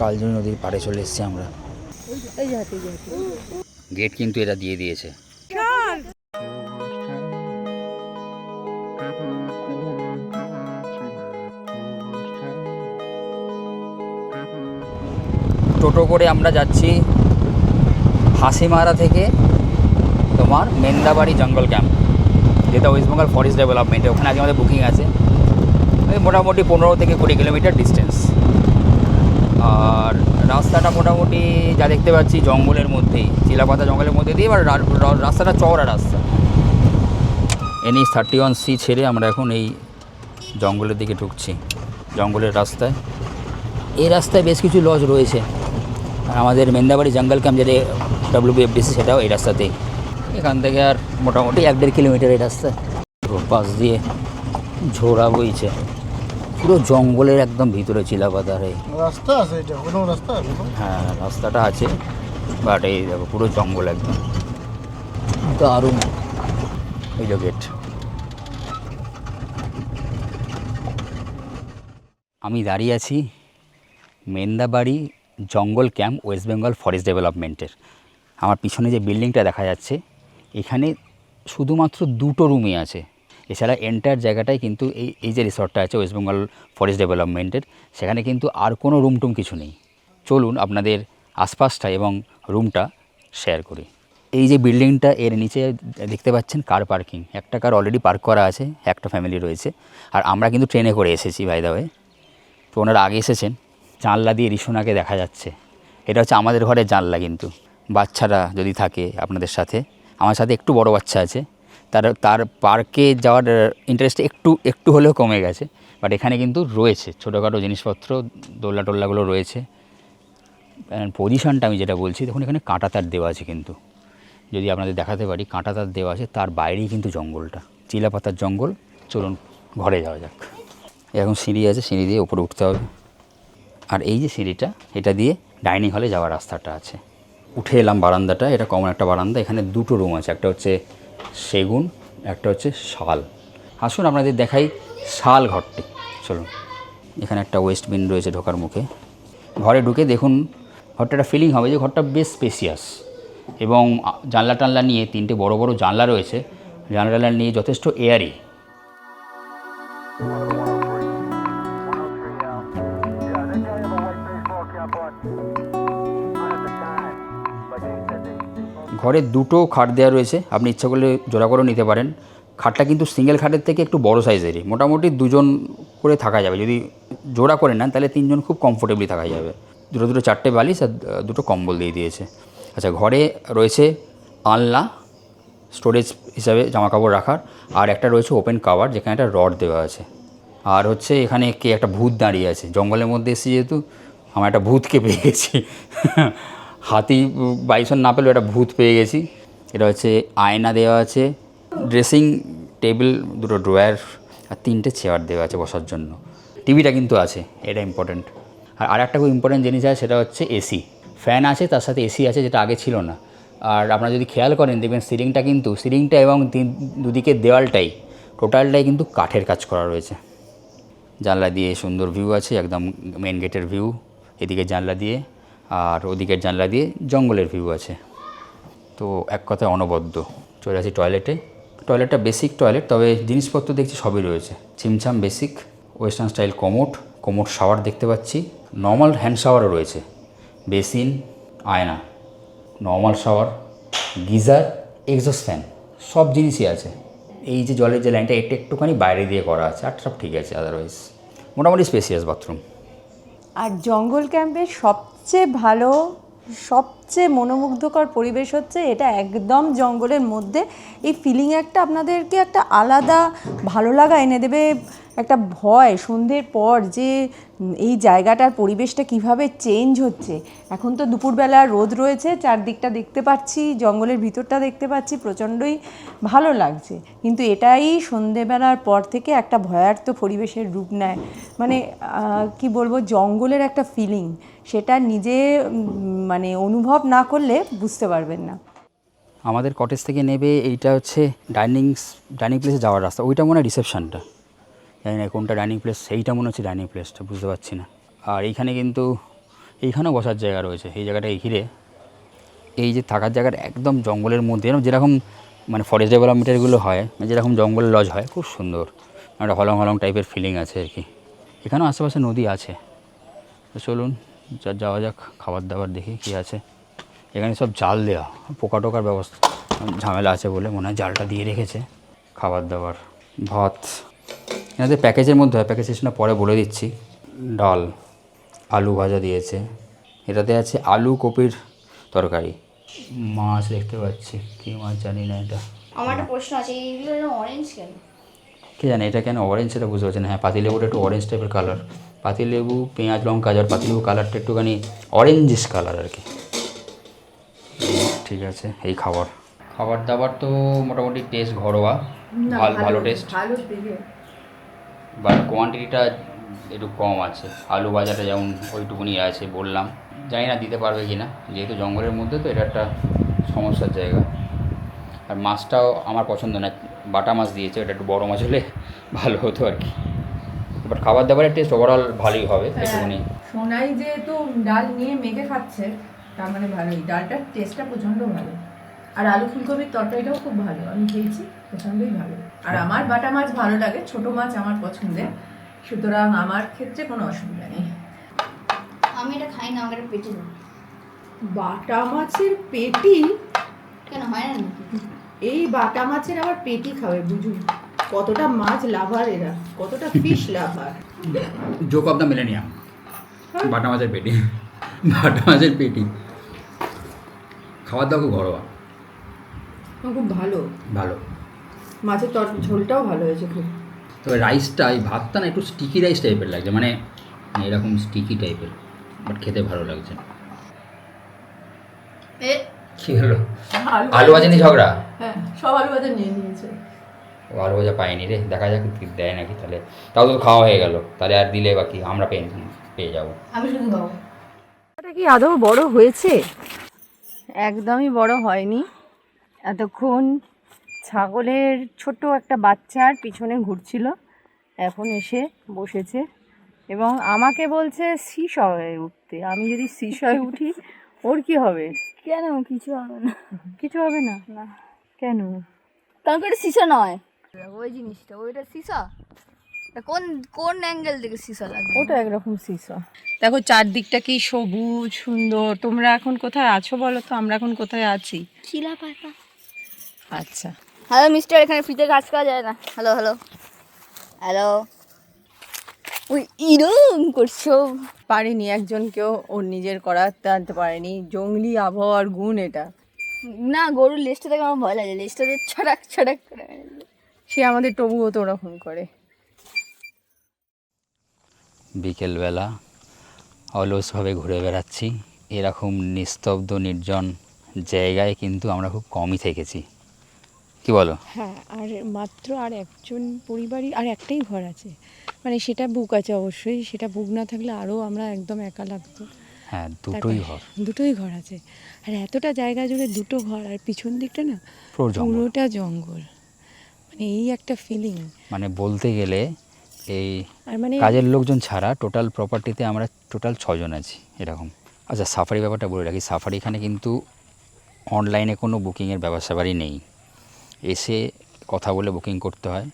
কালজয়ী নদীর পাড়ে চলে এসেছি আমরা। গেট কিন্তু এরা দিয়ে দিয়েছে। টোটো করে আমরা যাচ্ছি হাসিমারা থেকে তোমার মেন্দাবাড়ি জঙ্গল ক্যাম্প, যেটা ওয়েস্ট বেঙ্গল ফরেস্ট ডেভেলপমেন্টে। ওখানে আগে আমাদের বুকিং আছে। ওই মোটামুটি 15 থেকে 20 কিলোমিটার ডিস্টেন্স। আর রাস্তাটা মোটামুটি যা দেখতে পাচ্ছি জঙ্গলের মধ্যেই, চিলাপাতা জঙ্গলের মধ্যে দিয়ে, এবার রাস্তাটা চওড়া রাস্তা। NH 31C ছেড়ে আমরা এখন এই জঙ্গলের দিকে ঢুকছি, জঙ্গলের রাস্তায়। এই রাস্তায় বেশ কিছু লজ রয়েছে। আর আমাদের মেন্দাবাড়ি জঙ্গল ক্যাম্প যেটা WBFDC, সেটাও এই রাস্তাতেই। এখান থেকে আর মোটামুটি 1-1.5 কিলোমিটার এই রাস্তায়। পাশ দিয়ে ঝোড়া বইছে, পুরো জঙ্গলের একদম ভিতরে চিলাপাতার এই রাস্তা আছে। এটা কোনো রাস্তা? হ্যাঁ, রাস্তাটা আছে, বাট এই দেখো পুরো জঙ্গল একদম দারুণ। এই যে গেট। আমি দাঁড়িয়ে আছি মেন্দাবাড়ি জঙ্গল ক্যাম্প, ওয়েস্ট বেঙ্গল ফরেস্ট ডেভেলপমেন্টের। আমার পিছনে যে বিল্ডিংটা দেখা যাচ্ছে, এখানে শুধুমাত্র 2টো রুমই আছে। এছাড়া এন্টায়ার জায়গাটাই কিন্তু এই যে রিসর্টটা আছে ওয়েস্ট বেঙ্গল ফরেস্ট ডেভেলপমেন্টের, সেখানে কিন্তু আর কোনো রুম টুম কিছু নেই। চলুন আপনাদের আশপাশটা এবং রুমটা শেয়ার করি। এই যে বিল্ডিংটা, এর নিচে দেখতে পাচ্ছেন কার পার্কিং। একটা কার অলরেডি পার্ক করা আছে, একটা ফ্যামিলি রয়েছে। আর আমরা কিন্তু ট্রেনে করে এসেছি বাই দ্য ওয়ে। তো ওনারা আগে এসেছেন। জানলা দিয়ে রিসোনাকে দেখা যাচ্ছে। এটা হচ্ছে আমাদের ঘরের জানলা। কিন্তু বাচ্চারা যদি থাকে আপনাদের সাথে, আমার সাথে একটু বড় বাচ্চা আছে, তার পার্কে যাওয়ার ইন্টারেস্ট একটু হলেও কমে গেছে। বাট এখানে কিন্তু রয়েছে ছোটোখাটো জিনিসপত্র, দোলনা টোল্লাগুলো রয়েছে। পজিশনটা আমি যেটা বলছি, দেখুন এখানে কাঁটা তার দেওয়া আছে। কিন্তু যদি আপনাদের দেখাতে পারি, কাঁটা তার দেওয়া আছে, তার বাইরেই কিন্তু জঙ্গলটা, চিলাপাতার জঙ্গল। চলুন ঘরে যাওয়া যাক। এখন সিঁড়ি আছে, সিঁড়ি দিয়ে উপরে উঠতে হবে। আর এই যে সিঁড়িটা, এটা দিয়ে ডাইনিং হলে যাওয়ার রাস্তাটা আছে। উঠে এলাম বারান্দাটা। এটা কমন একটা বারান্দা। এখানে 2টো রুম আছে, একটা হচ্ছে সেগুন, একটা হচ্ছে শাল। আসুন আপনাদের দেখাই শাল ঘরটি। চলুন। এখানে একটা ওয়েস্ট বিন রয়েছে ঢোকার মুখে। ঘরে ঢুকে দেখুন ঘরটা একটা ফিলিং হবে যে ঘরটা বেশ স্পেসিয়াস, এবং জানলা টানলা নিয়ে 3টে বড় বড় জানলা রয়েছে। জানলা টানলা নিয়ে যথেষ্ট এয়ারি। ঘরে 2টো খাট দেওয়া রয়েছে, আপনি ইচ্ছা করলে জোড়া করেও নিতে পারেন। খাটটা কিন্তু সিঙ্গেল খাটের থেকে একটু বড় সাইজেরই, মোটামুটি 2জন করে থাকা যাবে। যদি জোড়া করে নেন তাহলে 3জন খুব কমফোর্টেবলি থাকা যাবে। 2 4টে বালিশ আর 2টো কম্বল দিয়ে দিয়েছে। আচ্ছা, ঘরে রয়েছে আলনা স্টোরেজ হিসাবে জামাকাপড় রাখার, আর একটা রয়েছে ওপেন কাভার, যেখানে একটা রড দেওয়া আছে। আর হচ্ছে এখানে একটা ভূত দাঁড়িয়ে আছে। জঙ্গলের মধ্যে এসেছি যেহেতু, আমার একটা ভূতকে পেয়ে গেছি। হাতি বাইসন না পেলেও একটা ভূত পেয়ে গেছি। এটা হচ্ছে আয়না দেওয়া আছে, ড্রেসিং টেবিল, 2টো ড্রয়ার আর 3টে চেয়ার দেওয়া আছে বসার জন্য। টিভিটা কিন্তু আছে, এটা ইম্পর্ট্যান্ট। আর একটা খুব ইম্পর্ট্যান্ট জিনিস আছে, সেটা হচ্ছে এসি। ফ্যান আছে, তার সাথে এসি আছে, যেটা আগে ছিল না। আর আপনারা যদি খেয়াল করেন দেখবেন সিলিংটা এবং দুদিকের দেওয়ালটাই, টোটালটাই কিন্তু কাঠের কাজ করা রয়েছে। জানলা দিয়ে সুন্দর ভিউ আছে, একদম মেন গেটের ভিউ এদিকে জানলা দিয়ে, আর ওদিকের জানলা দিয়ে জঙ্গলের ভিউ আছে। তো এক কথায় অনবদ্য। চলে আসি টয়লেটে। টয়লেটটা বেসিক টয়লেট, তবে জিনিসপত্র দেখছি সবই রয়েছে। ছিমছাম basic western style commode shower দেখতে পাচ্ছি। নর্মাল হ্যান্ড শাওয়ারও রয়েছে, বেসিন, আয়না, normal shower, geyser, exhaust fan, সব জিনিসই আছে। এই যে জলের যে লাইনটা, এটা একটুখানি বাইরে দিয়ে করা আছে, আর সব ঠিক আছে। আদারওয়াইজ মোটামুটি স্পেসিয়াস বাথরুম। আর জঙ্গল ক্যাম্পের সবচেয়ে ভালো, সবচেয়ে মনোমুগ্ধকর পরিবেশ হচ্ছে এটা একদম জঙ্গলের মধ্যে। এই ফিলিং একটা আপনাদেরকে একটা আলাদা ভালো লাগা এনে দেবে। একটা ভয় সন্ধ্যের পর যে এই জায়গাটার পরিবেশটা কিভাবে চেঞ্জ হচ্ছে। এখন তো দুপুরবেলা রোদ রয়েছে, চারদিকটা দেখতে পাচ্ছি, জঙ্গলের ভিতরটা দেখতে পাচ্ছি, প্রচণ্ডই ভালো লাগছে। কিন্তু এটাই সন্ধ্যেবেলার পর থেকে একটা ভয়ার্থ পরিবেশের রূপ নেয়। মানে কি বলবো, জঙ্গলের একটা ফিলিং, সেটা নিজে মানে অনুভব না করলে বুঝতে পারবেন না। আমাদের কটেজ থেকে নেবে, এইটা হচ্ছে ডাইনিং প্লেসে যাওয়ার রাস্তা। ওইটা মনে হয় রিসেপশনটা, জানি না কোনটা ডাইনিং প্লেস, সেইটা মনে হচ্ছে ডাইনিং প্লেসটা, বুঝতে পারছি না। আর এইখানে কিন্তু এইখানেও বসার জায়গা রয়েছে, এই জায়গাটাকে ঘিরে। এই যে থাকার জায়গাটা একদম জঙ্গলের মধ্যে, যেরকম মানে ফরেস্ট ডেভেলপমেন্টেরগুলো হয়, যেরকম জঙ্গলের লজ হয়, খুব সুন্দর একটা হলং হলং টাইপের ফিলিং আছে আর কি। এখানেও আশেপাশে নদী আছে। তো চলুন যাওয়া যাক, খাবার দাবার দেখি কী আছে। এখানে সব জাল দেওয়া, পোকা টোকার ব্যবস্থা ঝামেলা আছে বলে মনে হয় জালটা দিয়ে রেখেছে। খাবার দাবার, ভাত এনাদের প্যাকেজের মধ্যে হয়, প্যাকেজ সিস্টেমটা পরে বলে দিচ্ছি। ডাল, আলু ভাজা দিয়েছে, এটাতে আছে আলু কপির তরকারি, মাছ দেখতে পাচ্ছি, কী মাছ জানি না এটা। আমার একটা প্রশ্ন আছে, এইগুলো অরেঞ্জ কেন? কে জানে এটা কেন অরেঞ্জ, সেটা বুঝতে পারছি না। হ্যাঁ, পাতিলেবুটা একটু অরেঞ্জ টাইপের কালার, পাতিলেবু, পেঁয়াজ, লঙ্কা, আর পাতিলেবু কালারটা একটুখানি অরেঞ্জিস কালার আর কি। ঠিক আছে, এই খাবার দাবার তো মোটামুটি টেস্ট ঘরোয়া, ভালো টেস্ট, বাট কোয়ান্টিটিটা একটু কম আছে। আলু ভাজাটা যেমন ওইটুকুনি আছে বললাম, জানি না দিতে পারবে কি না, যেহেতু জঙ্গলের মধ্যে তো এটা একটা সমস্যার জায়গা। আর মাছটাও আমার পছন্দ না, বাটা মাছ দিয়েছে, এটা একটু বড়ো মাছ হলে ভালো হতো আর কি। বাট খাবার দাবারের টেস্ট ওভারঅল ভালোই হবে একটুখানি। সোনাই যেহেতু ডাল নিয়ে মেখে খাচ্ছে, তার মানে ভালোই, ডালটার টেস্টটা প্রচণ্ড ভালো। আর আলু ফুলকপির তরকারিটাও খুব ভালো, আমি খেয়েছি, প্রচণ্ডই ভালো। আর আমার বাটা মাছ ভালো লাগে, ছোট মাছ আমার পছন্দের, সুতরাং আমার ক্ষেত্রে কোনো অসুবিধা নেই। আমি এটা খাই না, আমাকে এটা পেটে দেবো। বাটা মাছের পেটি? কেন হয় না নাকি? এই বাটা মাছের আবার পেটি খাবে, বুঝুন কতটা মাছ লাভার এরা, কতটা fish lover. Joke of the millennium, বাটা মাছের পেটি, বাটা মাছের পেটি। খাবার দাওয়া খুব ঘরোয়া, খুব ভালো, ভালো। মাছের ঝোলটাও ভালো হয়েছে খুব। তবে রাইসটা, এই ভাতটা না একটু স্টিকি রাইস টাইপের লাগছে, মানে এরকম স্টিকি টাইপের, বাট খেতে ভালো লাগছে। কী হলো? আলু ভাজা নিয়ে ঝগড়া? হ্যাঁ, সব আলু ভাজা নিয়ে নিয়েছে। ও আলু ভাজা পাইনি রে, দেখা যাক দেয় নাকি। তাহলে তাও তো খাওয়া হয়ে গেল, তাহলে আর দিলে বাকি আমরা পেয়ে যাবো। আমি শুধু খাবো। এটা কি আদৌ বড় হয়েছে? একদমই বড় হয়নি। এতক্ষণ ছাগলের ছোট একটা বাচ্চার পিছনে ঘুরছিল, এখন এসে বসেছে এবং আমাকে বলছে সিসয়ে উঠতে। আমি যদি সিসয়ে উঠি ওর কি হবে? কেন কিছু হবে না? কিছু হবে না? না, কেন? কারণ এটা সিসা নয়, ওই জিনিসটা, ওইটা সিসা। কোন কোন অ্যাঙ্গেল থেকে সিসা লাগবে? ওটা একরকম সিসা। দেখো চারদিকটা কি সবুজ সুন্দর। তোমরা এখন কোথায় আছো বলো তো? আমরা এখন কোথায় আছি? চিলা পাতা। আচ্ছা, হ্যালো মিস্টার, এখানে ফ্রিতে কাজ করা যায় না। হ্যালো হ্যালো হ্যালো, ওই ইরম করছো? পারিনি, একজনকেও ওর নিজের করাতে আনতে পারেনি। জঙ্গলি আবহাওয়ার গুণ এটা। না, গরুর লেজটা দেখে আমার ভয় লাগে, লেজটা দিয়ে ছড়াক ছড়াক করে। সে আমাদের তবুও তো ওরকম করে। বিকেলবেলা অলসভাবে ঘুরে বেড়াচ্ছি, এরকম নিস্তব্ধ নির্জন জায়গায় কিন্তু আমরা খুব কমই থেকেছি, কি বলো? হ্যাঁ, আর মাত্র আর একজন পরিবারই, আর একটাই ঘর আছে, মানে সেটা বুক আছে অবশ্যই, সেটা বুক না থাকলে আরও আমরা একদম একা লাগতো। হ্যাঁ, দুটোই ঘর, দুটোই ঘর আছে, আর এতটা জায়গা জুড়ে দুটো ঘর, আর পিছন দিকটা না পুরোটা জঙ্গল, মানে এই একটা ফিলিং। মানে বলতে গেলে এই আর মানে কাজের লোকজন ছাড়া টোটাল প্রপার্টিতে আমরা টোটাল 6 জন আছি এরকম। আচ্ছা, সাফারি ব্যাপারটা বলে রাখি, সাফারি এখানে কিন্তু অনলাইনে কোনো বুকিংয়ের ব্যবস্থাবারই নেই, এসে কথা বলে বুকিং করতে হয়।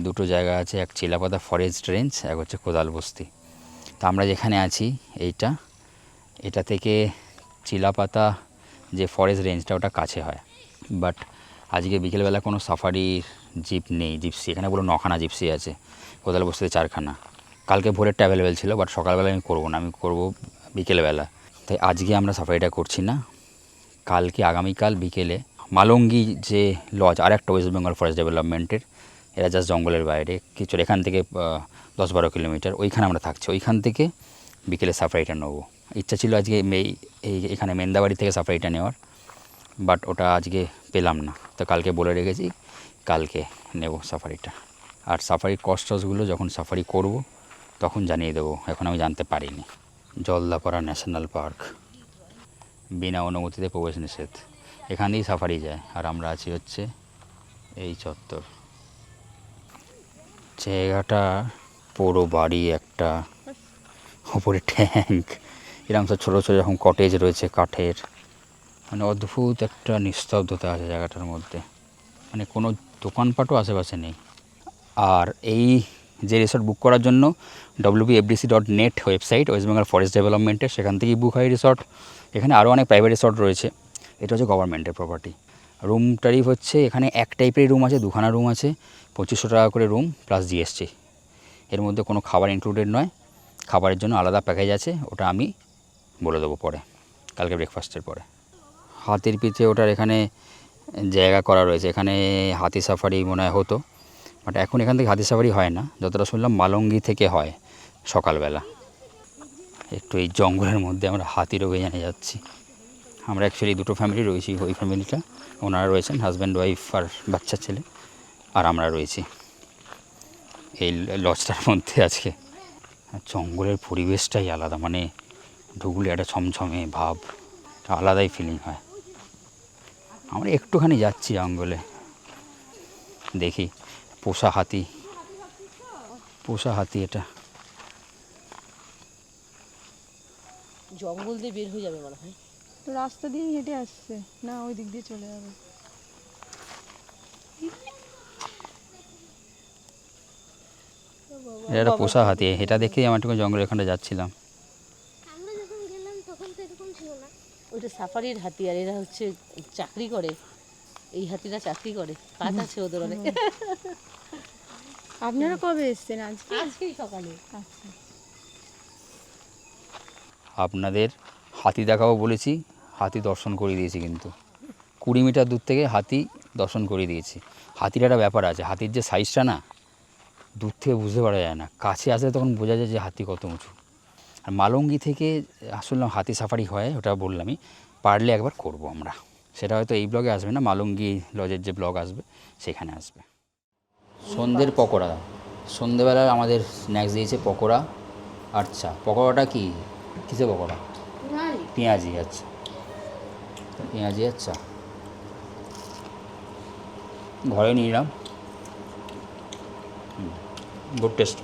দুটো জায়গা আছে, এক চিলাপাতা ফরেস্ট রেঞ্জ, এক হচ্ছে কোদাল বস্তি। তা আমরা যেখানে আছি এটা থেকে চিলাপাতা যে ফরেস্ট রেঞ্জটা ওটা কাছে হয়, বাট আজকে বিকেলবেলা কোনো সাফারির জিপ নেই। জিপসি এখানে বলো 9খানা জিপসি আছে, কোদাল বস্তিতে 4খানা। কালকে ভোরেরটা অ্যাভেলেবেল ছিল, বাট সকালবেলা আমি করবো না, আমি করবো বিকেলবেলা। তাই আজকে আমরা সাফারিটা করছি না। কালকে আগামীকাল বিকেলে মালঙ্গি যে লজ, আর একটা ওয়েস্ট বেঙ্গল ফরেস্ট ডেভেলপমেন্টের, এরা জাস্ট জঙ্গলের বাইরে কিছু, এখান থেকে 10-12 কিলোমিটার, ওইখানে আমরা থাকছি। ওইখান থেকে বিকেলে সাফারিটা নেবো। ইচ্ছা ছিল আজকে এখানে মেন্দাবাড়ি থেকে সাফারিটা নেওয়ার, বাট ওটা আজকে পেলাম না, তো কালকে বলে রেখেছি কালকে নেব সাফারিটা। আর সাফারির কস্টসগুলো যখন সাফারি করব তখন জানিয়ে দেবো, এখন আমি জানতে পারিনি। জলদাপাড়া ন্যাশনাল পার্ক, বিনা অনুমতিতে প্রবেশ নিষেধ, এখান দিয়েই সাফারি যায়। আর আমরা আছি হচ্ছে এই চত্বর। জায়গাটা পুরো বাড়ি, একটা ওপরে ট্যাঙ্ক, এরকম সব ছোটো ছোটো এরকম কটেজ রয়েছে কাঠের, মানে অদ্ভুত একটা নিস্তব্ধতা আছে জায়গাটার মধ্যে, মানে কোনো দোকানপাটও আশেপাশে নেই। আর এই যে রিসর্ট বুক করার জন্য wbfdc.net website, West Bengal forest ডেভেলপমেন্টের, সেখান থেকেই বুক হয় রিসর্ট। এখানে আরও অনেক প্রাইভেট রিসর্ট রয়েছে, এটা হচ্ছে গভর্নমেন্টের প্রপার্টি। রুম ট্যারিফ হচ্ছে, এখানে এক টাইপের রুম আছে, দুখানা রুম আছে, 2500 টাকা করে রুম প্লাস জিএসটি। এর মধ্যে কোনো খাবার ইনক্লুডেড নয়, খাবারের জন্য আলাদা প্যাকেজ আছে, ওটা আমি বলে দেবো পরে, কালকে ব্রেকফাস্টের পরে। হাতির পিঠে ওটার এখানে জায়গা করা রয়েছে, এখানে হাতি সাফারি মনে হয় হতো, বাট এখন এখান থেকে হাতি সাফারি হয় না, যতটা শুনলাম মালঙ্গি থেকে হয় সকালবেলা। একটু এই জঙ্গলের মধ্যে আমরা হাতির অভিযানে যাচ্ছি। আমরা অ্যাকচুয়ালি দুটো ফ্যামিলি রয়েছি, ওই ফ্যামিলিটা ওনারা রয়েছেন হাজব্যান্ড ওয়াইফ আর বাচ্চা ছেলে, আর আমরা রয়েছি এই লজটার মধ্যে আজকে। জঙ্গলের পরিবেশটাই আলাদা, মানে ঢুকলে একটা ছমছমে ভাব, আলাদাই ফিলিং হয়। আমরা একটুখানি যাচ্ছি জঙ্গলে, দেখি পোষা হাতি, পোষা হাতি এটা। জঙ্গল দিয়ে বের হয়ে যাবে মনে হয়। তো রাস্তা দিয়েই হেঁটে আসছে, না ওই দিক দিয়ে চলে যাবে। এটা একটা পোষা হাতি, এটা দেখেই আমার একটু জঙ্গলের এখানে যাচ্ছিলাম। ওইটা সাফারির হাতি, আর এরা হচ্ছে চাকরি করে, এই হাতিরা চাকরি করে, কাজ আছে ওদের অনেক। আপনারা কবে এসছেন? আজকে? আজকেই সকালে। আচ্ছা। আপনাদের হাতি দেখাবো বলেছি, হাতি দর্শন করিয়ে দিয়েছি, কিন্তু 20 মিটার দূর থেকে হাতি দর্শন করিয়ে দিয়েছি। হাতির একটা ব্যাপার আছে, হাতির যে সাইজটা না দূর থেকে বুঝতে পারা যায় না, কাছে আসলে তখন বোঝা যায় যে হাতি কত উঁচু। আর মালঙ্গি থেকে আসলে হাতি সাফারি হয়, ওটা বললামই, পারলে একবার করব আমরা, সেটা হয়তো এই ব্লগে আসবে না, মালঙ্গি লজের যে ব্লগ আসবে সেখানে আসবে। সন্ধ্যের পকোড়া, সন্ধ্যেবেলা আমাদের স্ন্যাক্স দিয়েছে পকোড়া। আচ্ছা, পকোড়াটা কি কিসে পকোড়া? পেঁয়াজি, আচ্ছা পেঁয়াজি, আচ্ছা ঘরে নিয়ে এলাম, গুড টেস্ট।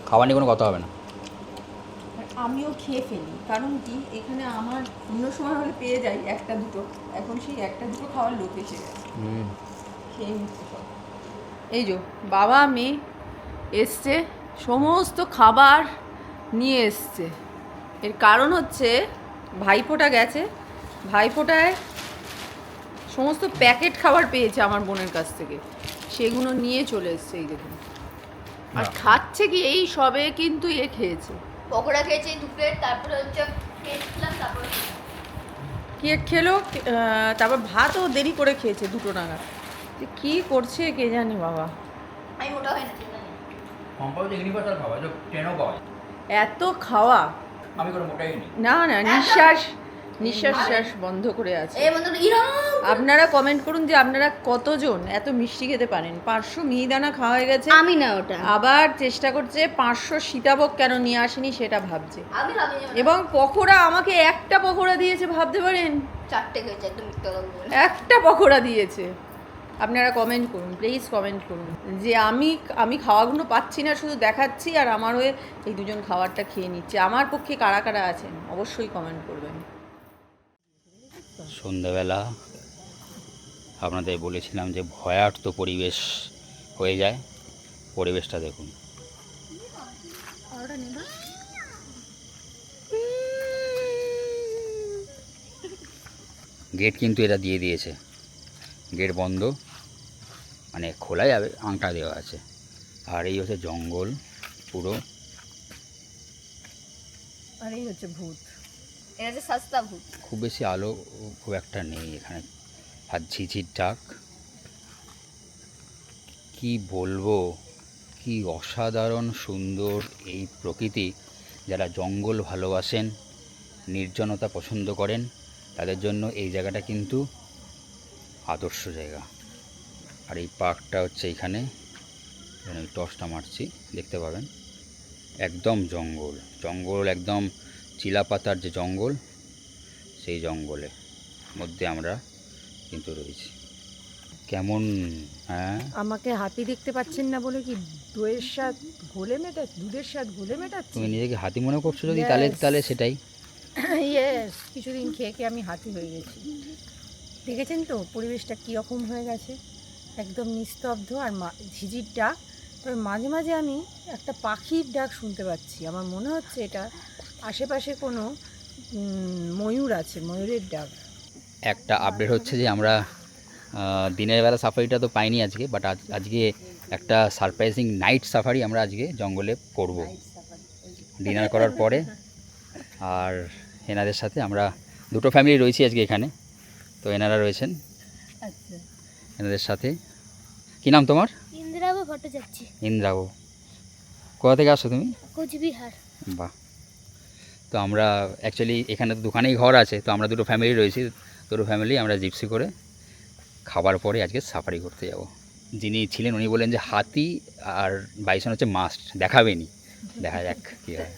খাবার নিয়ে কোনো কথা হবে না। আমিও খেয়ে ফেলি, কারণ কি এখানে আমার অন্য সময় হলে পেয়ে যাই একটা দুটো, এখন সেই একটা দুটো খাওয়ার লোক এসে গেছে, খেয়ে নিচ্ছি সব। এই যে বাবা মেয়ে এসছে, সমস্ত খাবার নিয়ে এসছে। এর কারণ হচ্ছে ভাইফোঁটা গেছে, ভাইফোঁটায় সমস্ত প্যাকেট খাবার পেয়েছে আমার বোনের কাছ থেকে, সেগুলো নিয়ে চলে এসছে। এই দেখুন, আর খাচ্ছে কি এই সবে কিন্তু এ খেয়েছে, পকোড়া খেয়েছি 2 প্লেট, তারপরে হচ্ছে কেক খেলাম, তারপরে কেক খেলো, তারপর ভাতও দেরি করে খেয়েছে 2টো নাগাদ। যে কী করছে কে জানে বাবা। আমি মোটা হয় না, চিন্তা নেই। এত খাওয়া, আমি কোনো মোটাই নেই। না না, নিঃশ্বাস নিঃশ্বাস বন্ধ করে আছে। এই বন্ধু ইরাম আপনারা কমেন্ট করুন যে আপনারা কতজন এত মিষ্টি খেতে পারেন। 500 মিহিদানা খাওয়া হয়ে গেছে, আমি না ওটা, আবার চেষ্টা করছে 500 সীতাভোগ কেন নিয়ে আসেনি সেটা ভাবছে। আমি ভাবি এবং পকোড়া আমাকে একটা পকোড়া দিয়েছে, ভাবতে পারেন, 4টে খেয়েছি, একদম মিথ্যা কথা বলবো না। একটা পকোড়া দিয়েছে। আপনারা কমেন্ট করুন, প্লিজ কমেন্ট করুন যে আমি খাওয়াগুলো পাচ্ছি না, শুধু দেখাচ্ছি, আর আমার হয়ে এই দুজন খাবারটা খেয়ে নিচ্ছে। আমার পক্ষে কারা কারা আছেন অবশ্যই কমেন্ট করবেন। সন্ধ্যাবেলা আপনাদের বলেছিলাম যে ভয়ার্থ পরিবেশ হয়ে যায়, পরিবেশটা দেখুন। গেট কিন্তু এরা দিয়ে দিয়েছে, গেট বন্ধ, মানে খোলা যাবে, আংটা দেওয়া আছে। আর এই হচ্ছে জঙ্গল পুরো, আর এই হচ্ছে ভূত। এটা হচ্ছে সস্তা ভূত। খুব বেশি আলো খুব একটা নেই এখানে, আর ঝিঝির ডাক, কি বলবো, কি অসাধারণ সুন্দর এই প্রকৃতি। যারা জঙ্গল ভালোবাসেন, নির্জনতা পছন্দ করেন, তাদের জন্য এই জায়গাটা কিন্তু আদর্শ জায়গা। আর এই পার্কটা হচ্ছে এইখানে, আমি টর্চটা মারছি দেখতে পাবেন, একদম জঙ্গল, জঙ্গল একদম চিলাপাতার যে জঙ্গল, সেই জঙ্গলের মধ্যে আমরা কিন্তু রয়েছি। কেমন? হ্যাঁ, আমাকে হাতি দেখতে পাচ্ছেন না বলে কি দুধের স্বাদ ঘোলে মেটাচ্ছি? তুমি নিজেকে হাতি মনে করছো যদি তাহলে তাহলে সেটাই। ইয়েস, কিছুদিন খেয়ে খেয়ে আমি হাতি হয়ে গেছি। দেখেছেন তো পরিবেশটা কীরকম হয়ে গেছে, একদম নিস্তব্ধ আর ঝিঝির ডাক। তবে মাঝে মাঝে আমি একটা পাখির ডাক শুনতে পাচ্ছি, আমার মনে হচ্ছে এটা আশেপাশে কোনো ময়ূর আছে, ময়ূরের ডাক। একটা আপডেট হচ্ছে যে আমরা দিনের বেলা সাফারিটা তো পাইনি আজকে, বাট আজকে একটা সারপ্রাইজিং নাইট সাফারি আমরা আজকে জঙ্গলে করব ডিনার করার পরে। আর এনাদের সাথে আমরা দুটো ফ্যামিলি রয়েছি আজকে এখানে, তো এনারা রয়েছেন আচ্ছা, এনাদের সাথে। কী নাম তোমার? ইন্দিরাবু ভট্টাচার্য, ইন্দ্রাবু। কোথা থেকে আসো তুমি? কোচবিহার। বাহ। তো আমরা অ্যাকচুয়ালি এখানে তো দোকানেই ঘর আছে, তো আমরা দুটো ফ্যামিলি রয়েছি, দুটো ফ্যামিলি আমরা জিপসি করে খাবার পরে আজকে সাফারি করতে যাব। যিনি ছিলেন উনি বলেন যে হাতি আর বাইসন হচ্ছে মাস্ট, দেখাবেনি, দেখা যাক কী হয়।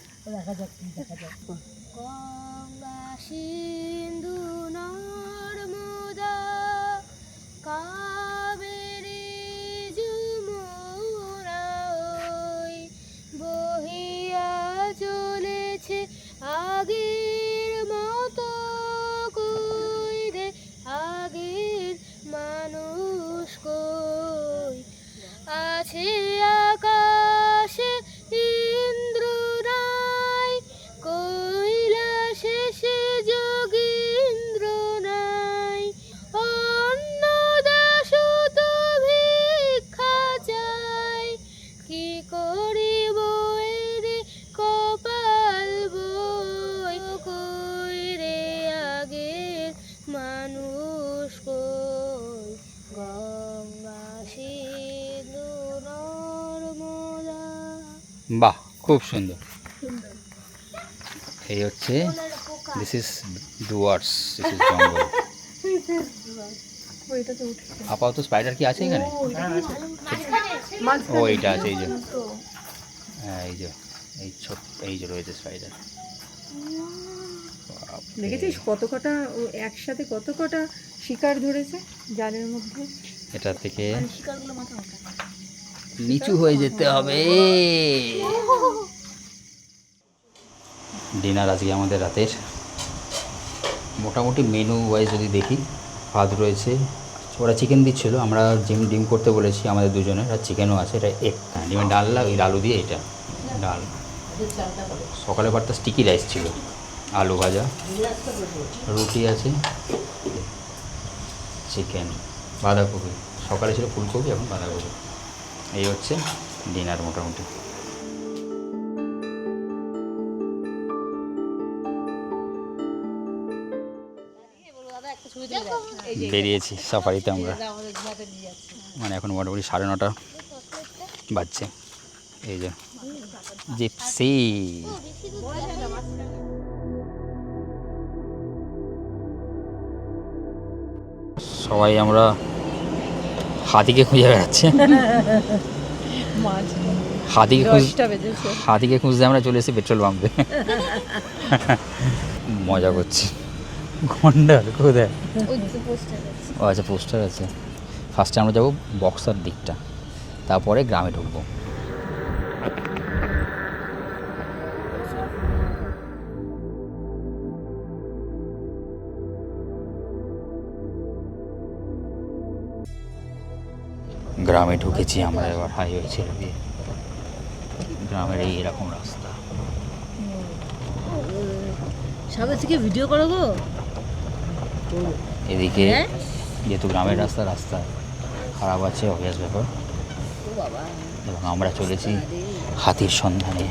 গঙ্গা সিন্ধু নর্মদা কাবেরী যমুনা ওই বহিয়া চলেছে আগের মতো, কই রে আগের মানুষ কই, আছে আকাশে ইন্দ্র নাই, কৈলাসে সে যোগীন্দ্র নাই, অন্নদাসুত ভিক্ষা চাই, কি করিব রে কপাল বই, কই রে আগের মানুষ কই, গঙ্গা সিন্ধু নর্মদা। বাহ, খুব সুন্দর। এই হচ্ছে this is Dooars, this is জঙ্গল। আপাতত স্পাইডার কি আছে এখানে? ও এইটা আছে, এই যে, হ্যাঁ এই যে, এই ছোট এই যে রয়েছে স্পাইডার। দেখেছিস কত কটা একসাথে কত কটা শিকার ধরেছে জালের মধ্যে? এটা থেকে নিচু হয়ে যেতে হবে। ডিনার আজকে আমাদের রাতের মোটামুটি মেনু ওয়াইজ যদি দেখি, ভাত রয়েছে, ওরা চিকেন দিচ্ছিলো, আমরা ডিম করতে বলেছি আমাদের দুজনের, আর চিকেনও আছে, এটা এক ডিমের ডালনা, ওই আলু দিয়ে এটা ডাল। সকালে বারটা স্টিকি রাইস ছিল, আলু ভাজা, রুটি আছে, চিকেন, বাঁধাকপি, সকালে ছিল ফুলকপি, এখন বাঁধাকপি। এই হচ্ছে ডিনার মোটামুটি। বেরিয়েছি সাফারিতে আমরা, মানে এখন মোটামুটি 9:30 বাজছে। এই যে জিপসি, সবাই আমরা হাতিকে খুঁজে বেড়াচ্ছে। হাতিকে খুঁজতে আমরা চলে এসেছি পেট্রোল পাম্পে, মজা করছি। গন্ডার কোথায়? ও আচ্ছা, পোস্টার আছে। ফার্স্টে আমরা যাবো বক্সার দিকটা, তারপরে গ্রামে ঢুকবো। গ্রামে ঢুকেছি আমরা এবার, হাইওয়ে ছেড়ে দিয়ে। গ্রামের এইরকম রাস্তা, সামনে থেকে ভিডিও করো গো। এদিকে যেহেতু গ্রামের রাস্তা, রাস্তা খারাপ আছে, অভিয়াস ব্যাপার। এবং আমরা চলেছি হাতির সন্ধানে।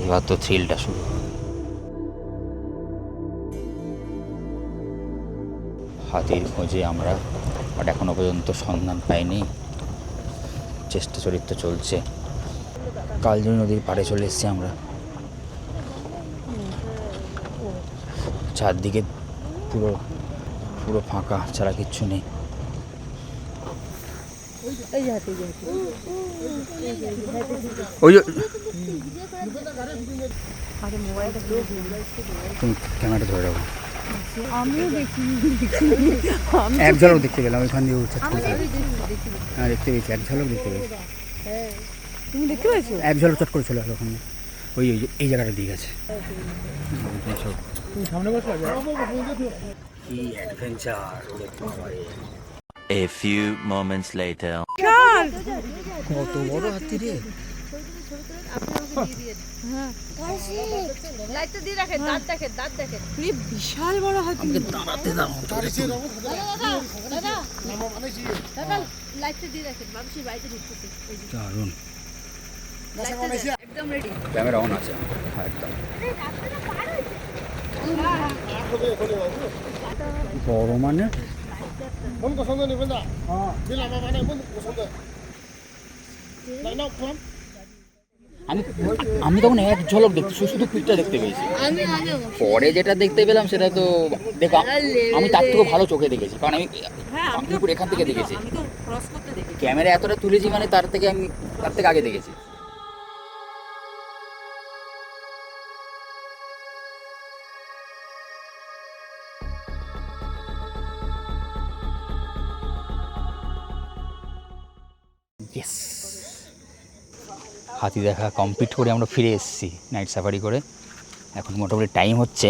এবার তো থ্রিলটা শুরু। হাতির খোঁজে আমরা, বাট এখনো পর্যন্ত সন্ধান পাইনি, চেষ্টা চরিত্র চলছে। কালজয়ী নদীর পাড়ে চলে এসেছি আমরা। চারদিকে পুরো পুরো ফাঁকা, ছাড়া কিচ্ছু নেই। ওই যে তুমি ক্যামেরাটা ধরে রাখো। আমিও দেখি এক ঝলক দেখতে পেলাম ওইখান দিয়ে উঠছে হ্যাঁ দেখতে পেয়েছি এক ঝলক দেখতে পেয়েছি তুমি দেখতে পেয়েছো? এক ঝলক চট করে চলে আসলো ওখানে ওই ওই এই জায়গাটা দিয়ে গেছে সামনে বসে কি adventure A few moments later. কত বড় হাতি রে লাইটটা দিয়ে রাখেন, দাঁত দেখেন, দাঁত দেখেন। বিশাল বড় হাতি। আমাকে দাঁড়াতে দাও দাদা লাইটটা দিয়ে রাখেন, মানুষের বাড়িতে ঢুকতেছে। দারুণ একদম রেডি। ক্যামেরা অন আছে একদম বড় মানে মন পছন্দ নেবেন না বিল আমার মানে মন পছন্দ না না ফোন আমি আমি তখন এক ঝলক দেখতে শুধু পিঠটা দেখতে পেয়েছি পরে যেটা দেখতে পেলাম সেটা তো দেখো আমি তার থেকে ভালো চোখে দেখেছি কারণ আমি পুরো এখান থেকে দেখেছি ক্যামেরা এতটা তুলেছি মানে তার থেকে আগে দেখেছি হাতি দেখা কমপ্লিট করে আমরা ফিরে এসেছি নাইট সাফারি করে এখন মোটামুটি টাইম হচ্ছে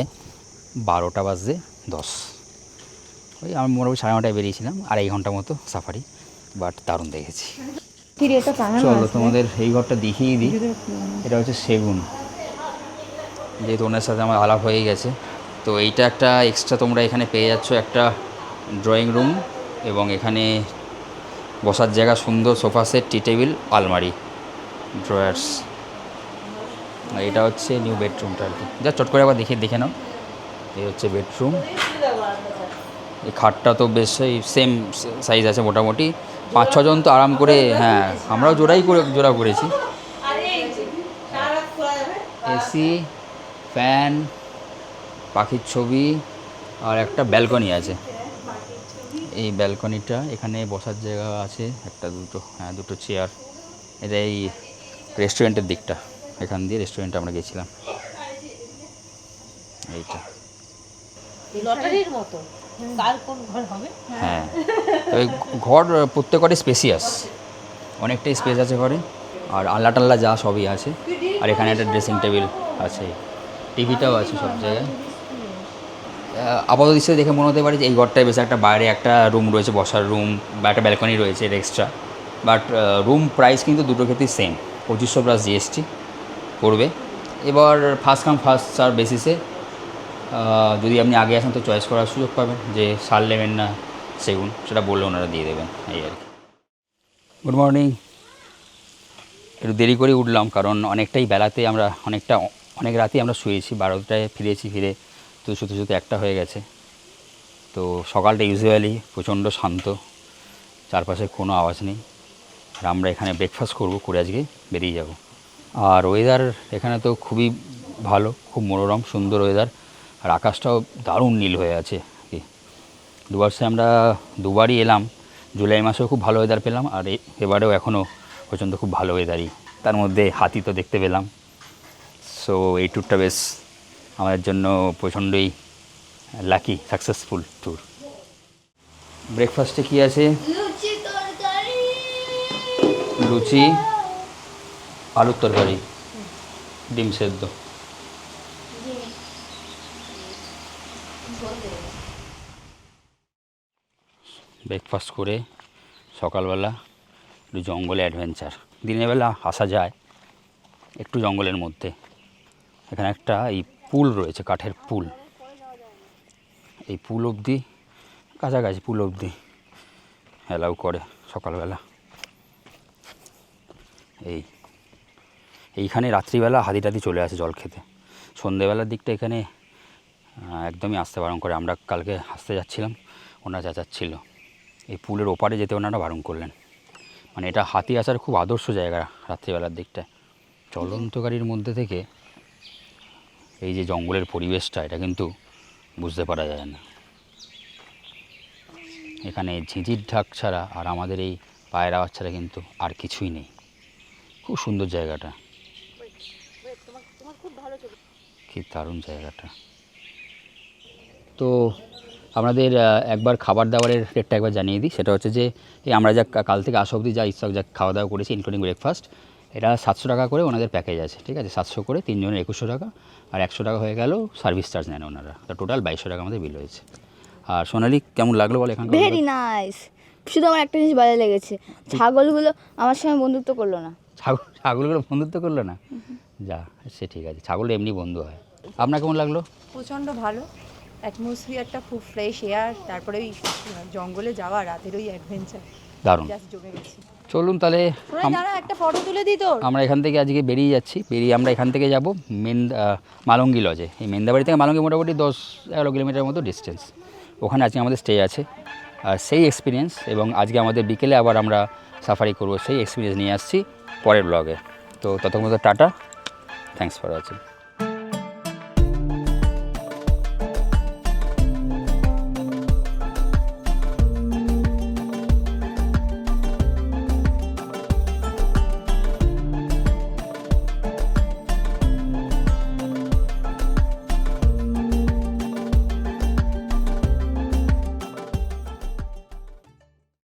12:10 ওই আমি মোটামুটি 9:30টায় বেরিয়েছিলাম 2.5 ঘন্টা মতো সাফারি বাট দারুণ দেখেছি চলো তোমাদের এই ঘরটা দেখিয়ে দিই এটা হচ্ছে সেগুন যেহেতু ওনার সাথে আমার আলাপ হয়ে গেছে তো এইটা একটা এক্সট্রা তোমরা এখানে পেয়ে যাচ্ছ একটা ড্রয়িং রুম এবং এখানে বসার জায়গা সুন্দর সোফা সেট টি টেবিল আলমারি ড্রয়ার্স এটা হচ্ছে নিউ বেডরুমটা আর কি যা চট করে আবার দেখে নাও এই হচ্ছে বেডরুম এই খাটটা তো বেশ সেম সাইজ আছে মোটামুটি 5-6 জন তো আরাম করে হ্যাঁ আমরাও জোড়া করেছি এসি ফ্যান পাখির ছবি আর একটা ব্যালকনি আছে এই ব্যালকনিটা এখানে বসার জায়গা আছে দুটো চেয়ার এটা এই রেস্টুরেন্টের দিকটা এখান দিয়ে রেস্টুরেন্টে আমরা গেছিলাম এইটা লটারির মতো কার কোন ঘর হবে। হ্যাঁ তবে ঘর প্রত্যেকটাই স্পেসিয়াস অনেকটাই স্পেস আছে ঘরে আর আল্লা টাল্লা যা সবই আছে আর এখানে একটা ড্রেসিং টেবিল আছে টিভিটাও আছে সব জায়গায় আপাতত দৃশ্যে দেখে মনে হতে পারে যে এই ঘরটায় বেশ একটা বাইরে একটা রুম রয়েছে বসার রুম বা একটা ব্যালকনি রয়েছে এটা এক্সট্রা বাট রুম প্রাইস কিন্তু দুটো ক্ষেত্রেই সেম 2500 প্লাস জিএসটি পড়বে এবার ফার্স্ট কাম ফার্স্ট সার্ভ বেসিসে যদি আপনি আগে আসেন তো চয়েস করার সুযোগ পাবেন যে শাল নেবেন না সেগুন সেটা বললে ওনারা দিয়ে দেবেন এই আর কি গুড মর্নিং একটু দেরি করে উঠলাম কারণ অনেকটাই বেলাতে আমরা অনেক রাতেই আমরা শুয়েছি 12টায় ফিরেছি ফিরে তো শুতে 1টা হয়ে গেছে তো সকালটা ইউজুয়ালি প্রচণ্ড শান্ত চারপাশে কোনো আওয়াজ নেই আর আমরা এখানে ব্রেকফাস্ট করে আজকে বেরিয়ে যাব আর ওয়েদার এখানে তো খুবই ভালো খুব মনোরম সুন্দর ওয়েদার আর আকাশটাও দারুণ নীল হয়ে আছে কি দুবর্ষে আমরা দুবারই এলাম জুলাই মাসেও খুব ভালো ওয়েদার পেলাম আর এবারেও এখনও পর্যন্ত খুব ভালো ওয়েদারই তার মধ্যে হাতি তো দেখতে পেলাম সো এই ট্যুরটা বেশ আমাদের জন্য প্রচণ্ডই লাকি সাকসেসফুল ট্যুর ব্রেকফাস্টে কী আছে লুচি আলুর তরকারি ডিম সেদ্ধ ব্রেকফাস্ট করে সকালবেলা একটু জঙ্গলে অ্যাডভেঞ্চার দিনের বেলা আসা যায় একটু জঙ্গলের মধ্যে এখানে একটা এই পুল রয়েছে কাঠের পুল এই পুল অবধি কাছাকাছি পুল অবধি অ্যালাউ করে সকালবেলা এইখানে রাত্রিবেলা হাতি টাতি চলে আসে জল খেতে সন্ধেবেলার দিকটা এখানে একদমই আসতে বারণ করে আমরা কালকে আসতে যাচ্ছিলাম ওনারা চেঁচাচ্ছিল এই পুলের ওপারে যেতে ওনারা বারণ করলেন মানে এটা হাতি আসার খুব আদর্শ জায়গা রাত্রিবেলার দিকটায় চলন্ত গাড়ির মধ্যে থেকে এই যে জঙ্গলের পরিবেশটা এটা কিন্তু বুঝতে পারা যায় না এখানে ঝিঁঝির ঢাক ছাড়া আর আমাদের এই পায়ের আওয়াজ ছাড়া কিন্তু আর কিছুই নেই খুব সুন্দর জায়গাটা কি দারুণ জায়গাটা তো আমাদের একবার খাবার দাবারের রেটটা একবার জানিয়ে দিই। সেটা হচ্ছে যে এই আমরা যা কাল থেকে আসা অবধি যা ইচ্ছা যা খাওয়া দাওয়া করেছি ইনক্লুডিং ব্রেকফাস্ট, এটা 700 টাকা করে ওনাদের প্যাকেজ আছে, ঠিক আছে? 700 করে 3 জনের 2100 টাকা, আর 100 টাকা হয়ে গেল সার্ভিস চার্জ নেন ওনারা। তো টোটাল 2200 টাকা আমাদের বিল হয়েছে। আর সোনালি কেমন লাগলো বল এখানকার? Very nice. শুধু আমার একটা জিনিস ভালো লেগেছে, ছাগলগুলো আমার সঙ্গে বন্ধুত্ব করলো না। ছাগলগুলো বন্ধুত্ব করলো না? যা, সে ঠিক আছে, ছাগল এমনি বন্ধু হয়। আপনার কেমন লাগলো? প্রচণ্ড ভালো, অ্যাটমসফিয়ারটা খুব ফ্রেশ এয়ার, তারপরে ওই জঙ্গলে যাওয়া, রাতের ওই অ্যাডভেঞ্চার, দারুণ। জাস্ট জমে গেছি। চলুন তাহলে দাঁড়া একটা ফটো তুলে দিই তোর। আমরা এখান থেকে আজকে বেরিয়ে যাচ্ছি। আমরা এখান থেকে যাব মালঙ্গি লজে। এই মেন্দাবাড়ি থেকে মালঙ্গি মোটামুটি 10-11 কিলোমিটার মতো ডিস্টেন্স। ওখানে আজকে আমাদের স্টে আছে। আর সেই এক্সপিরিয়েন্স এবং আজকে আমাদের বিকেলে আবার আমরা সাফারি করব, সেই এক্সপিরিয়েন্স নিয়ে আসছি পরের ব্লগে। তো ততক্ষণ টাটা, থ্যাঙ্কস ফর ওয়াচিং।